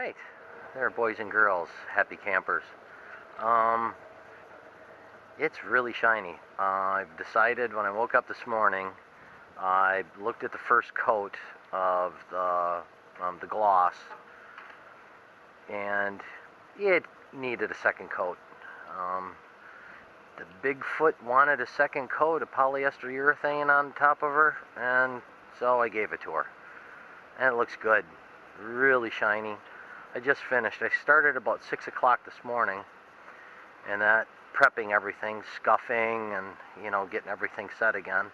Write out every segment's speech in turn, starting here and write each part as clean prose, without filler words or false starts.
Alright, there boys and girls, happy campers. It's really shiny. I've decided when I woke up this morning, I looked at the first coat of the gloss, and it needed a second coat. The Bigfoot wanted a second coat of polyester urethane on top of her, and so I gave it to her. And it looks good. Really shiny. I just finished. I started about 6 o'clock this morning, and that prepping everything, scuffing, and getting everything set again.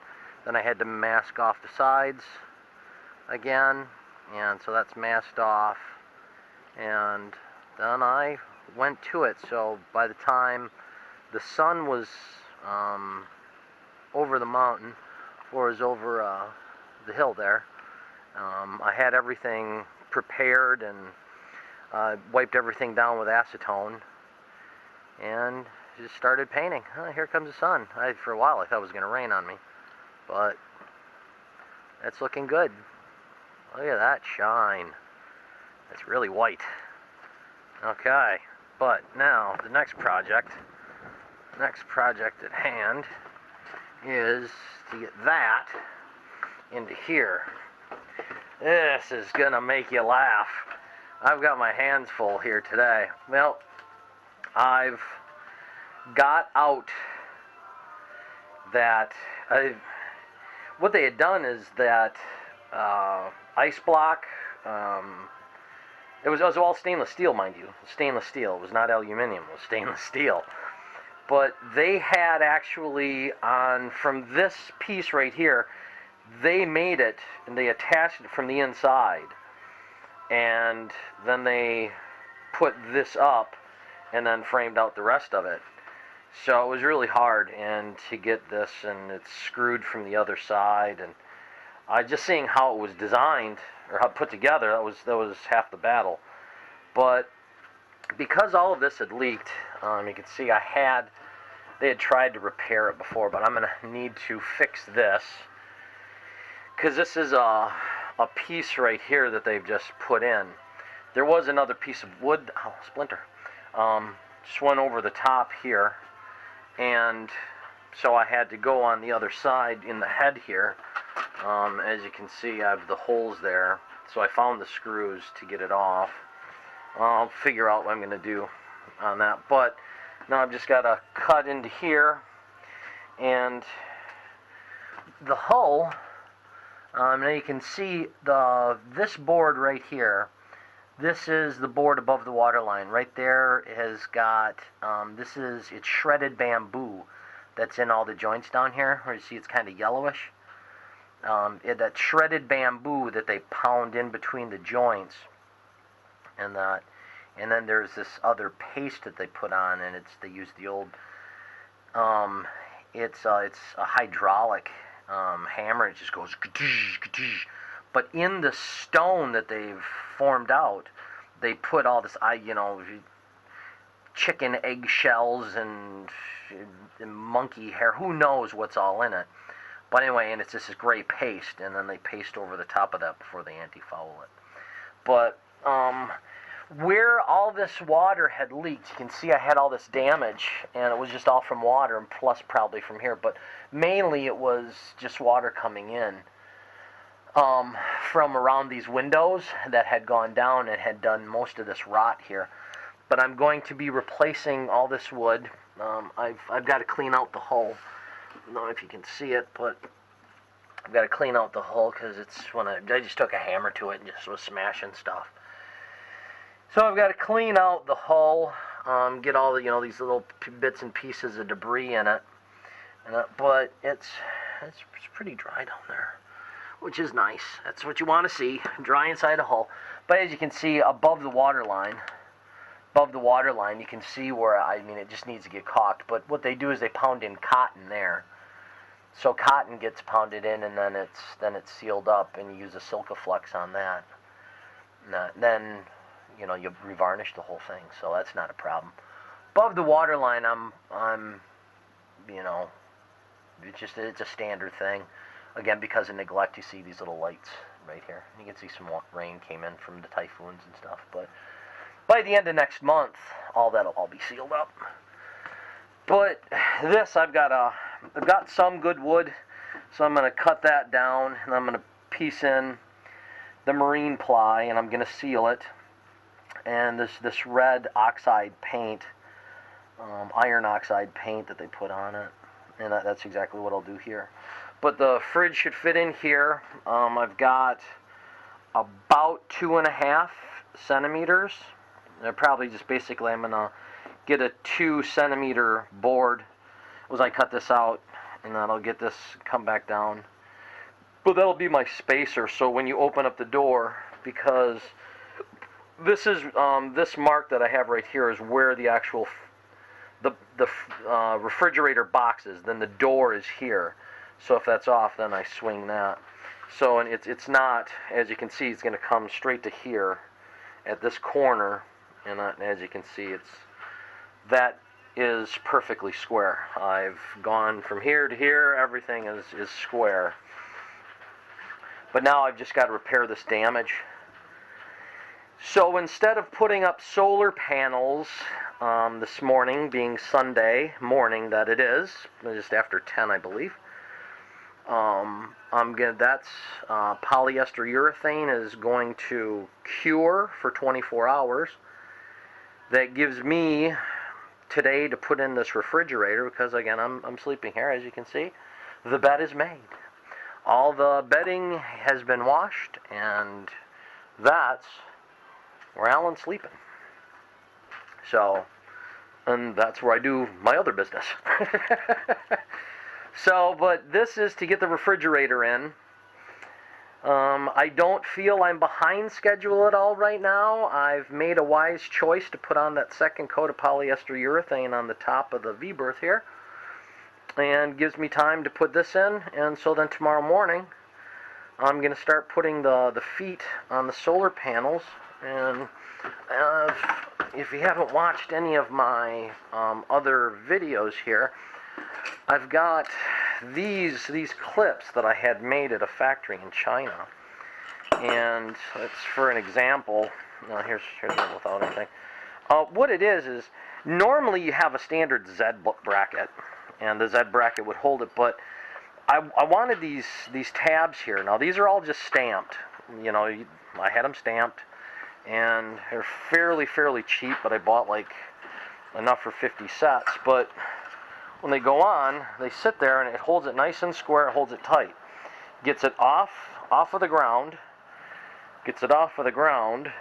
Then I had to mask off the sides again, and so that's masked off. And then I went to it. So by the time the sun was over the mountain, or was over the hill there, I had everything prepared and wiped everything down with acetone and just started painting. Here comes the sun. For a while I thought it was going to rain on me, but it's looking good. Look at that shine. It's really white. Okay, but now the next project at hand is to get that into here. This is gonna make you laugh. I've got my hands full here today. Well, I've got out that what they had done is that ice block. It was all stainless steel, mind you. Stainless steel. It was not aluminum. It was stainless steel. But they had actually from this piece right here, they made it and they attached it from the inside, and then they put this up and then framed out the rest of it. So it was really hard and to get this, and it's screwed from the other side, and just seeing how it was designed or how put together, that was half the battle. But because all of this had leaked, you can see they had tried to repair it before, but I'm going to need to fix this, because this is a piece right here that they've just put in. There was another piece of wood, splinter, just went over the top here, and so I had to go on the other side in the head here. As you can see, I have the holes there, so I found the screws to get it off. I'll figure out what I'm going to do on that, but now I've just got to cut into here, and the hull, now you can see this board right here. This is the board above the water line. Right there has got, it's shredded bamboo that's in all the joints down here, where you see it's kind of yellowish. That shredded bamboo that they pound in between the joints, and then there's this other paste that they put on, and they use the old, it's a hydraulic hammer. It just goes, but in the stone that they've formed out, they put all this, chicken egg shells and monkey hair. Who knows what's all in it? But anyway, and it's just this gray paste, and then they paste over the top of that before they anti-foul it. But where all this water had leaked, you can see I had all this damage, and it was just all from water, and plus probably from here, but mainly it was just water coming in from around these windows that had gone down and had done most of this rot here. But I'm going to be replacing all this wood. I've got to clean out the hull. I don't know if you can see it, but I've got to clean out the hull, because it's when I just took a hammer to it and just was smashing stuff. So I've got to clean out the hull, get all the these little bits and pieces of debris in it, but it's pretty dry down there, which is nice. That's what you want to see, dry inside a hull. But as you can see, above the water line, you can see where it just needs to get caulked. But what they do is they pound in cotton there. So cotton gets pounded in, and then it's sealed up, and you use a Silcaflex on that. Then you revarnish the whole thing, so that's not a problem. Above the water line, it's a standard thing. Again, because of neglect, you see these little lights right here. You can see some rain came in from the typhoons and stuff, but by the end of next month, all that'll all be sealed up. But this, I've got some good wood, so I'm going to cut that down, and I'm going to piece in the marine ply, and I'm going to seal it. And this red oxide paint, iron oxide paint that they put on it, and that's exactly what I'll do here. But the fridge should fit in here. I've got about 2.5 centimeters. And probably just basically I'm gonna get a 2 centimeter board as I cut this out, and then I'll get this come back down. But that'll be my spacer, so when you open up the door, because this is this mark that I have right here is where the actual the refrigerator box is. Then the door is here. So if that's off, then I swing that. So and it's not, as you can see, it's going to come straight to here at this corner, and as you can see, that is perfectly square. I've gone from here to here. Everything is square. But now I've just got to repair this damage. So instead of putting up solar panels this morning, being Sunday morning that it is, just after 10 I believe, that's polyester urethane is going to cure for 24 hours. That gives me today to put in this refrigerator, because again I'm sleeping here, as you can see. The bed is made. All the bedding has been washed, and that's where Alan's sleeping. So, and that's where I do my other business. So, but this is to get the refrigerator in. I don't feel I'm behind schedule at all right now. I've made a wise choice to put on that second coat of polyester urethane on the top of the V-berth here, and gives me time to put this in. And so then tomorrow morning I'm going to start putting the feet on the solar panels. And if you haven't watched any of my other videos here, I've got these clips that I had made at a factory in China, and it's for an example. Here's one without anything. What it is normally you have a standard Z bracket, and the Z bracket would hold it, but I wanted these tabs here. Now these are all just stamped. You know, I had them stamped, and they're fairly cheap, but I bought like enough for 50 sets. But when they go on, they sit there, and it holds it nice and square. It holds it tight. Gets it off of the ground. Gets it off of the ground,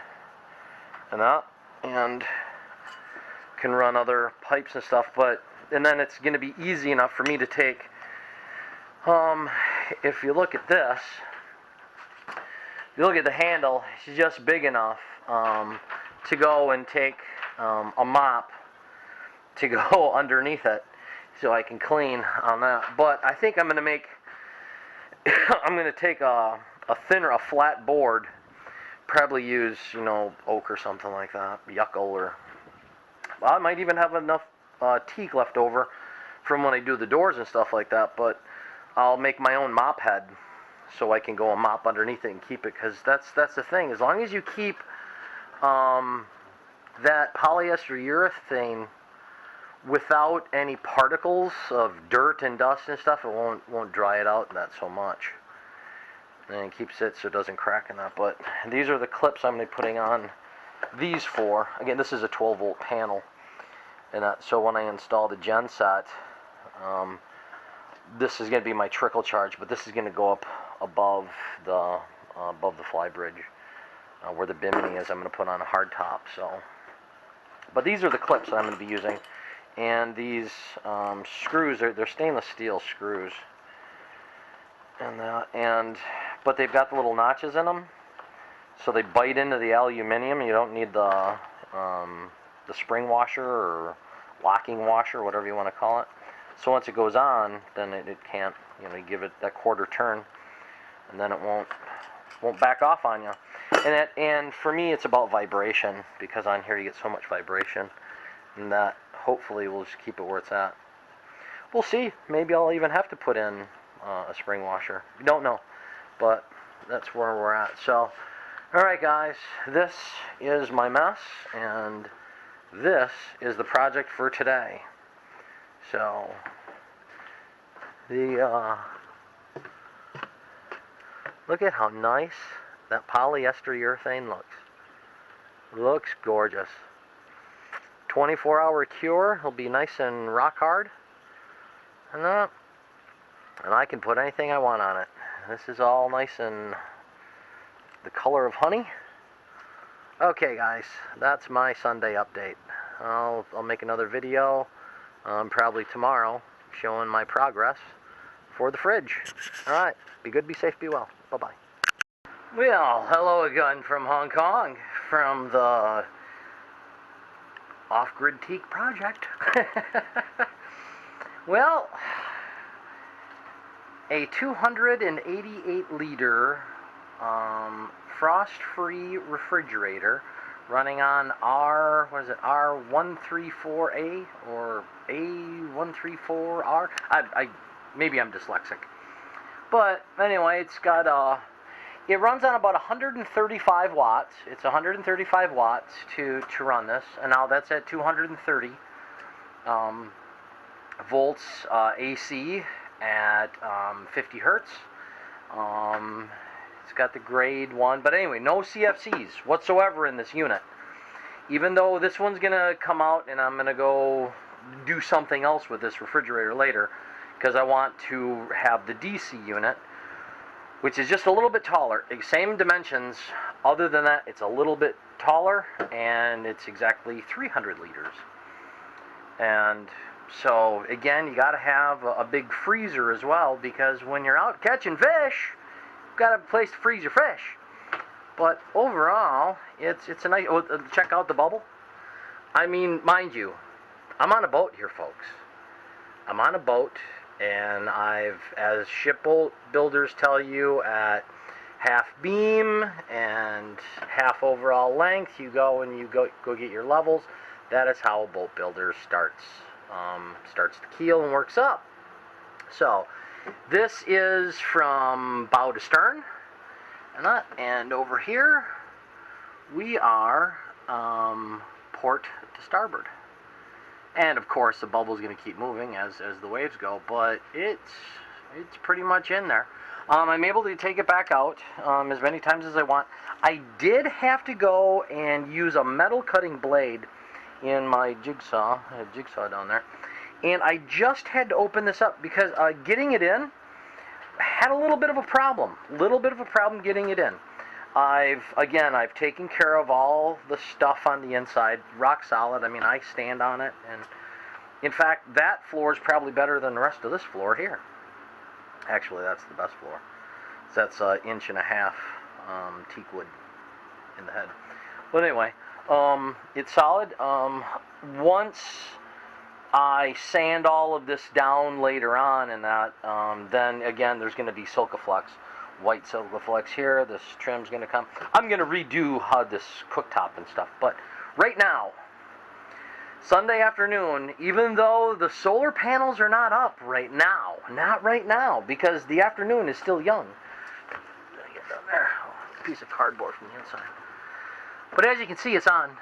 and can run other pipes and stuff. And then it's going to be easy enough for me to take. If you look at this, you look at the handle. It's just big enough to go and take a mop to go underneath it, so I can clean on that. But I think I'm going to make, I'm going to take a flat board, probably use, oak or something like that, yucca, or, well, I might even have enough teak left over from when I do the doors and stuff like that, but I'll make my own mop head so I can go and mop underneath it and keep it, because that's the thing. As long as you keep that polyester urethane without any particles of dirt and dust and stuff, it won't dry it out that so much, and it keeps it so it doesn't crack in that. But these are the clips I'm going to be putting on these for. Again, this is a 12-volt panel, and so when I install the gen set, this is going to be my trickle charge, but this is going to go up above the fly bridge where the bimini is. I'm going to put on a hard top. So, but these are the clips that I'm going to be using. And these screws, they're stainless steel screws, but they've got the little notches in them, so they bite into the aluminum. You don't need the spring washer or locking washer, whatever you want to call it. So once it goes on, then it can't, you give it that quarter turn, and then it won't back off on you. And for me, it's about vibration, because on here you get so much vibration, and that hopefully we'll just keep it where it's at. We'll see. Maybe I'll even have to put in a spring washer. We don't know, but that's where we're at. So Alright guys, this is my mess, and this is the project for today. So, look at how nice that polyester urethane looks. Looks gorgeous. 24-hour cure, it'll be nice and rock hard. And I can put anything I want on it. This is all nice and the color of honey. Okay guys, that's my Sunday update. I'll make another video probably tomorrow showing my progress for the fridge. Alright, be good, be safe, be well. Bye-bye. Well, hello again from Hong Kong, from the off-grid Teak project. Well, a 288 liter frost-free refrigerator running on R134A or A134R. Maybe I'm dyslexic, but anyway, it's got it runs on about 135 watts. It's 135 watts to run this, and now that's at 230 volts AC at 50 hertz. It's got the grade 1, but anyway, no CFCs whatsoever in this unit. Even though this one's going to come out and I'm going to go do something else with this refrigerator later, because I want to have the DC unit, which is just a little bit taller. Same dimensions. Other than that, it's a little bit taller, and it's exactly 300 liters. And so, again, you got to have a big freezer as well, because when you're out catching fish, you've got a place to freeze your fish. But overall, it's a nice... Oh, check out the bubble. I mean, mind you, I'm on a boat here, folks. I'm on a boat, and as ship builders tell you, at half beam and half overall length, you go and you go get your levels. That is how a boat builder starts the keel and works up. So this is from bow to stern, and over here we are port to starboard. And of course the bubble's going to keep moving as the waves go, but it's pretty much in there. I'm able to take it back out as many times as I want. I did have to go and use a metal cutting blade in my jigsaw. I have a jigsaw down there, and I just had to open this up because getting it in had a little bit of a problem. Getting it in. I've taken care of all the stuff on the inside, rock solid. I mean, I stand on it, and in fact, that floor is probably better than the rest of this floor here. Actually, that's the best floor. So that's 1.5 inches teak wood in the head. But anyway, it's solid. Once I sand all of this down later on, and that, then again, there's going to be Silcaflex. White Silcaflex here. This trim's going to come. I'm going to redo this cooktop and stuff. But right now, Sunday afternoon, even though the solar panels are not up right now, not right now, because the afternoon is still young. Get down there. Oh, piece of cardboard from the inside. But as you can see, it's on.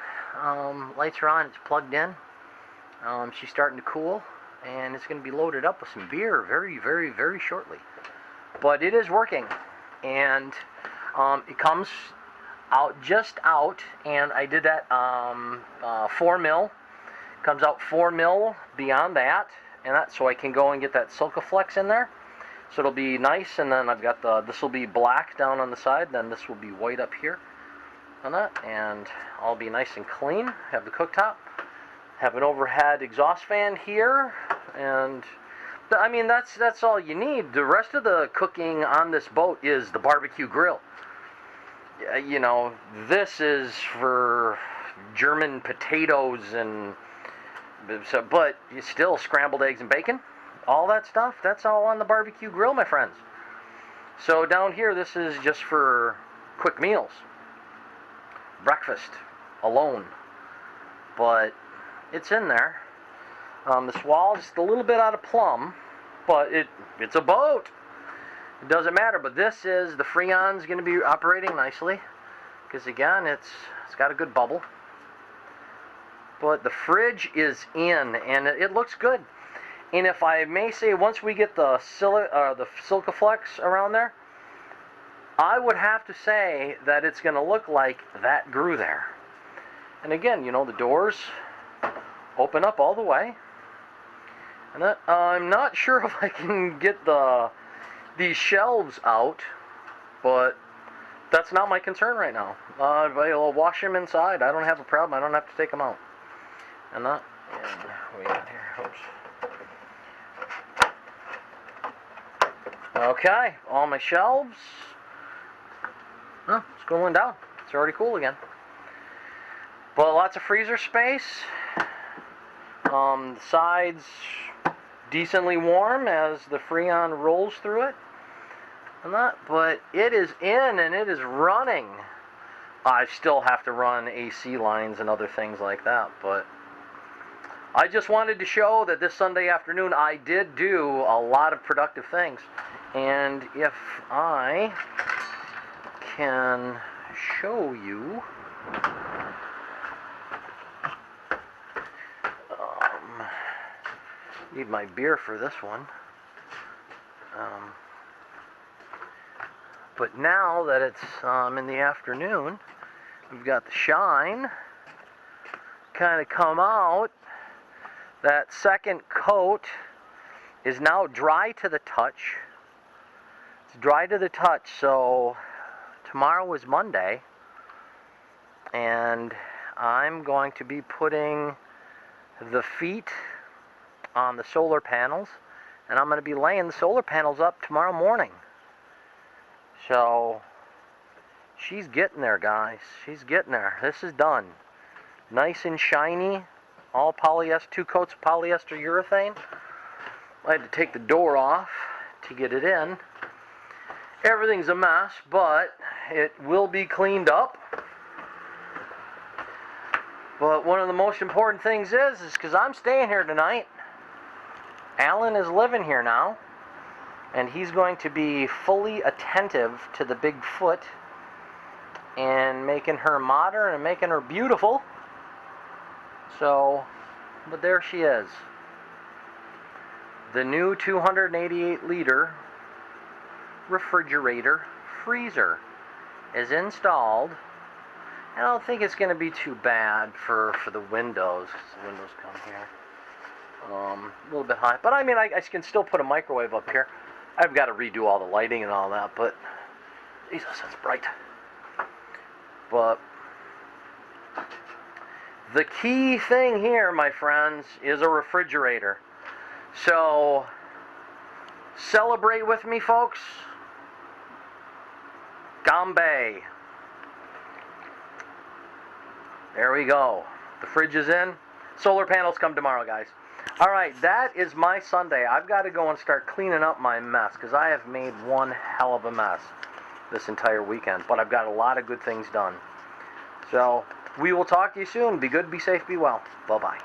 Lights are on. It's plugged in. She's starting to cool, and it's going to be loaded up with some beer very, very, very shortly. But it is working, and it comes out just out, and I did that 4 mil. Comes out 4 mil beyond that, and so I can go and get that Silcaflex in there. So it'll be nice, and then I've got this will be black down on the side, then this will be white up here on that, and I'll be nice and clean. Have the cooktop, have an overhead exhaust fan here, and I mean, that's all you need. The rest of the cooking on this boat is the barbecue grill. You know, this is for German potatoes and so, but you still scrambled eggs and bacon, all that stuff. That's all on the barbecue grill, my friends. So down here, this is just for quick meals, breakfast alone. But it's in there. This wall is just a little bit out of plumb, but it's a boat. It doesn't matter. But this is the Freon's going to be operating nicely. because again, it's got a good bubble. But the fridge is in, and it looks good. And if I may say, once we get the Silcaflex around there, I would have to say that it's going to look like that grew there. And again, you know, the doors open up all the way. And I'm not sure if I can get these shelves out, but that's not my concern right now. I'll wash them inside. I don't have a problem. I don't have to take them out. And that, we got here. Oops. Okay, all my shelves. Oh, it's cooling down. It's already cool again. But lots of freezer space. The sides decently warm as the Freon rolls through it. And that, but it is in and it is running. I still have to run AC lines and other things like that, but I just wanted to show that this Sunday afternoon I did do a lot of productive things. And if I can show you, need my beer for this one. But now that it's in the afternoon, we've got the shine kind of come out. That second coat is now dry to the touch. It's dry to the touch, so tomorrow is Monday, and I'm going to be putting the feet on the solar panels, and I'm going to be laying the solar panels up tomorrow morning. So she's getting there, guys. She's getting there. This is done. Nice and shiny. All polyester, 2 coats of polyester urethane. I had to take the door off to get it in. Everything's a mess, but it will be cleaned up. But one of the most important things is because I'm staying here tonight, Alan is living here now, and he's going to be fully attentive to the big foot and making her modern and making her beautiful. So, but there she is. The new 288-liter refrigerator freezer is installed. I don't think it's going to be too bad for the windows. The windows come here. A little bit high. But I mean, I can still put a microwave up here. I've got to redo all the lighting and all that, but Jesus, that's bright. But the key thing here, my friends, is a refrigerator. So, celebrate with me, folks. Gambay. There we go. The fridge is in. Solar panels come tomorrow, guys. All right, that is my Sunday. I've got to go and start cleaning up my mess because I have made one hell of a mess this entire weekend. But I've got a lot of good things done. So, we will talk to you soon. Be good, be safe, be well. Bye-bye.